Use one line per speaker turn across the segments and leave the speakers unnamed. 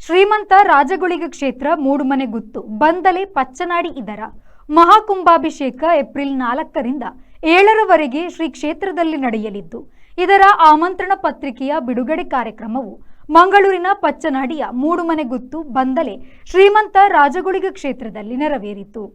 ಶ್ರೀಮಂತ ರಾಜಗುಳಿಗ ಕ್ಷೇತ್ರ ಮೂಡುಮನೆ ಗುತ್ತು ಬಂದಲೆ ಪಚ್ಚನಾಡಿ ಇದರ ಮಹಾಕುಂಭಾಭಿಷೇಕ ಏಪ್ರಿಲ್ 4ರಿಂದ 7ರವರೆಗೆ ಶ್ರೀ ಕ್ಷೇತ್ರದಲ್ಲಿ ನಡೆಯಲಿದ್ದು ಇದರ ಆಮಂತ್ರಣ ಪತ್ರಿಕೆಯ ಬಿಡುಗಡೆ ಕಾರ್ಯಕ್ರಮವು ಮಂಗಳೂರಿನ ಪಚ್ಚನಾಡಿಯ ಮೂಡುಮನೆ ಗುತ್ತು ಬಂದಲೆ ಶ್ರೀಮಂತ ರಾಜಗುಳಿಗ ಕ್ಷೇತ್ರದಲ್ಲಿ ನೆರವೇರಿತು.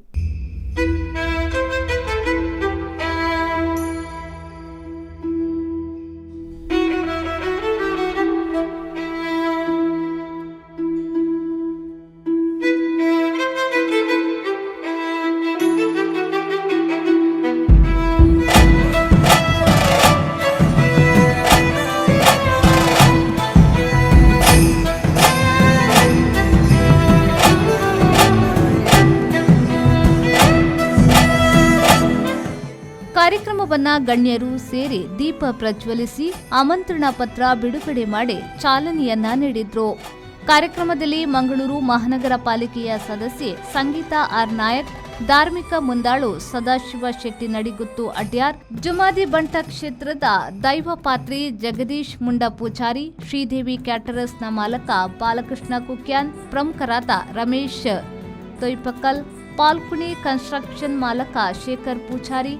ಕಾರ್ಯಕ್ರಮವನ್ನ ಗಣ್ಯರು ಸೇರಿ ದೀಪ ಪ್ರಜ್ವಲಿಸಿ ಆಮಂತ್ರಣ ಪತ್ರ ಬಿಡುಗಡೆ ಮಾಡಿ ಚಾಲನೆಯನ್ನ ನೀಡಿದ್ರು. ಕಾರ್ಯಕ್ರಮದಲ್ಲಿ ಮಂಗಳೂರು ಮಹಾನಗರ ಪಾಲಿಕೆಯ ಸದಸ್ಯೆ ಸಂಗೀತಾ ಆರ್ ನಾಯಕ್, ಧಾರ್ಮಿಕ ಮುಂದಾಳು ಸದಾಶಿವ ಶೆಟ್ಟಿ ನಡಿಗುತ್ತು ಅಡ್ಯಾರ್, ಜುಮಾದಿ ಬಂಟ ಕ್ಷೇತ್ರದ ದೈವಪಾತ್ರಿ ಜಗದೀಶ್ ಮುಂಡ ಪೂಜಾರಿ, ಶ್ರೀದೇವಿ ಕ್ಯಾಟರರ್ಸ್ನ ಮಾಲಕ ಬಾಲಕೃಷ್ಣ ಕುಕ್ಯಾನ್, ಪ್ರಮುಖರಾದ ರಮೇಶ್ ತೊಯ್ಪಕಲ್, ಪಾಲ್ಕುಣಿ ಕನ್ಸ್ಟ್ರಕ್ಷನ್ ಮಾಲಕ ಶೇಖರ್ ಪೂಜಾರಿ,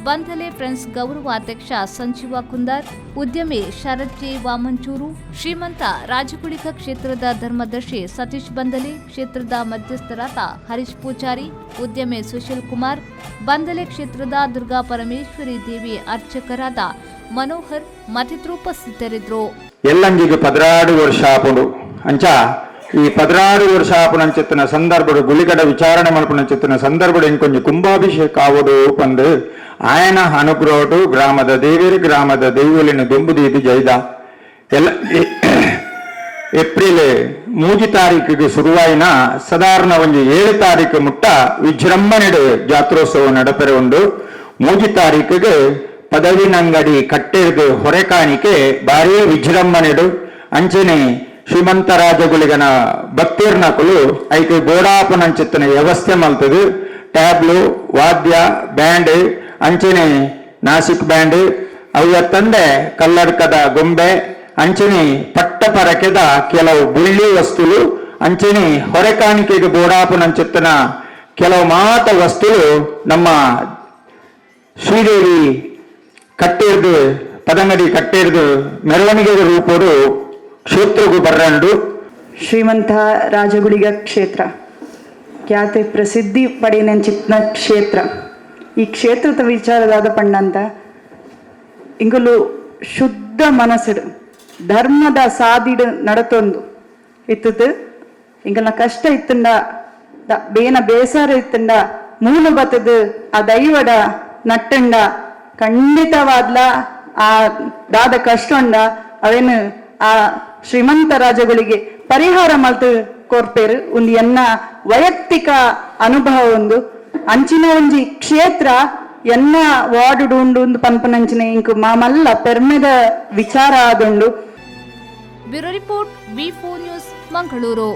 ಬಂದಲೆ ಫ್ರೆಂಡ್ಸ್ ಗೌರವಾಧ್ಯಕ್ಷ ಸಂಜೀವ ಕುಂದಾರ್, ಉದ್ಯಮಿ ಶರತ್ ಜೆ ವಾಮಂಚೂರು, ಶ್ರೀಮಂತ ರಾಜಗುಳಿಗ ಕ್ಷೇತ್ರದ ಧರ್ಮದರ್ಶಿ ಸತೀಶ್ ಬಂದಲೆ, ಕ್ಷೇತ್ರದ ಮಧ್ಯಸ್ಥರಾದ ಹರೀಶ್ ಪೂಜಾರಿ, ಉದ್ಯಮಿ ಸುಶೀಲ್ ಕುಮಾರ್, ಬಂದಲೆ ಕ್ಷೇತ್ರದ ದುರ್ಗಾ ಪರಮೇಶ್ವರಿ ದೇವಿ ಅರ್ಚಕರಾದ ಮನೋಹರ್ ಮತ್ತಿತರರು ಉಪಸ್ಥಿತರಿದ್ದರು.
ಎಲ್ಲಂಗಿಗೆ 16 ವರ್ಷ ಆಪುಂಡು ಅಂಚ ಈ 16 ವರ್ಷ ಆಪುನಂಚಿತ್ತಿನ ಸಂದರ್ಭಡು ಗುಳಿಗಡ ವಿಚಾರಣೆ ಮಲ್ಪುನಂಚಿತ್ತಿನ ಸಂದರ್ಭಡು ಇಂಕೊಂಜಿ ಕುಂಭಾಭಿಷೇಕ ಆವಡು ಪಂದು ಆಯನ ಅನುಗ್ರಹಡು ಗ್ರಾಮದ ದೇವೇರಿ ಗ್ರಾಮದ ದೈವಲಿನ ದೊಂಬುದೀದು ಜೈದ ಎಲ್ಲ ಏಪ್ರಿಲ್ 3 ತಾರೀಕಿಗೆ ಶುರುವಾಯಿನ ಸಾಧಾರಣ ಒಂದು 7 ತಾರೀಕು ಮುಟ್ಟ ವಿಜೃಂಭಣೆಡು ಜಾತ್ರೋತ್ಸವ ನಡಪೆರೆ ಉಂಡು. 3 ತಾರೀಕಿಗೆ ಪದವಿನಂಗಡಿ ಕಟ್ಟೆದು ಹೊರೆಕಾಣಿಕೆ ಭಾರಿ ವಿಜೃಂಭಣೆಡು ಅಂಚನೆ ಶ್ರೀಮಂತ ರಾಜಗುಳಿಗನ ಭಕ್ತಿರ್ನಕಲು ಐಕೆ ಗೋಡಾಪನಂಚಿತ್ತಿನ ವ್ಯವಸ್ಥೆ ಮಲ್ತದು. ಟ್ಯಾಬ್ಲು, ವಾದ್ಯ, ಬ್ಯಾಂಡ್ ಅಂಚನೆ ನಾಸಿಕ್ ಬ್ಯಾಂಡ್ ಅವ ತಂದೆ ಕಲ್ಲಡ್ಕದ ಗೊಂಬೆ ಅಂಚನೆ ಪಟ್ಟ ಪರಕೆದ ಕೆಲವು ಬುಳ್ಳಿ ವಸ್ತುಲು ಅಂಚನೆ ಹೊರೆಕಾಣಿಕೆಗೆ ಗೋಡಾಪನಂಚಿತ್ತಿನ ಕೆಲವು ಮಾತ ವಸ್ತುಲು ನಮ್ಮ ಶ್ರೀದೇವಿ ಕಟ್ಟೆರ್ದು ಪದಂಗಡಿ ಕಟ್ಟೆರ್ದು ಮೆರವಣಿಗೆ ರೂಪಡು ಕ್ಷೇತ್ರಗೂ ಬರ್ರಂಡು.
ಶ್ರೀಮಂತ ರಾಜಗುಳಿಗ ಕ್ಷೇತ್ರ ಖ್ಯಾತಿ ಪ್ರಸಿದ್ಧಿ ಪಡೆಯನೆಂಚಿತ್ನ ಕ್ಷೇತ್ರ. ಈ ಕ್ಷೇತ್ರದ ವಿಚಾರದಾದ ಪಂಡಂತ ಇಂಗಲು ಶುದ್ಧ ಮನಸ್ಸು ಧರ್ಮದ ಸಾದಿಡು ನಡತೊಂದು ಇತ್ತದು ಇಂಗಲ್ನ ಕಷ್ಟ ಇತ್ತಂಡ ಬೇನ ಬೇಸಾರ ಇತ್ತಂಡ ಮೂಲ ಬತ್ತದು ಆ ದೈವಡ ನಟ್ಟಂಡ ಖಂಡಿತವಾದ್ಲ ಆ ದಾದ ಕಷ್ಟ ಉಂಡ ಅವೇನು ಆ ಶ್ರೀಮಂತ ರಾಜಗಳಿಗೆ ಪರಿಹಾರ ಮಲ್ತು ಕೊರ್ಪೇರು ಒಂದು ಎನ್ನ ವೈಯಕ್ತಿಕ ಅನುಭವ ಒಂದು ಅಂಚಿನ ಒಂಜಿ ಕ್ಷೇತ್ರ ಎನ್ನ ವಾರ್ಡ್ ಉಂಡು ಒಂದು ಪನ್ಪನಂಚಿನ ಇಂಕು ಮಾಮಲ್ಲ ಪೆರ್ಮೆದ ವಿಚಾರ ಆದುಂಡು.
Bureau report V4 news Mangaluru.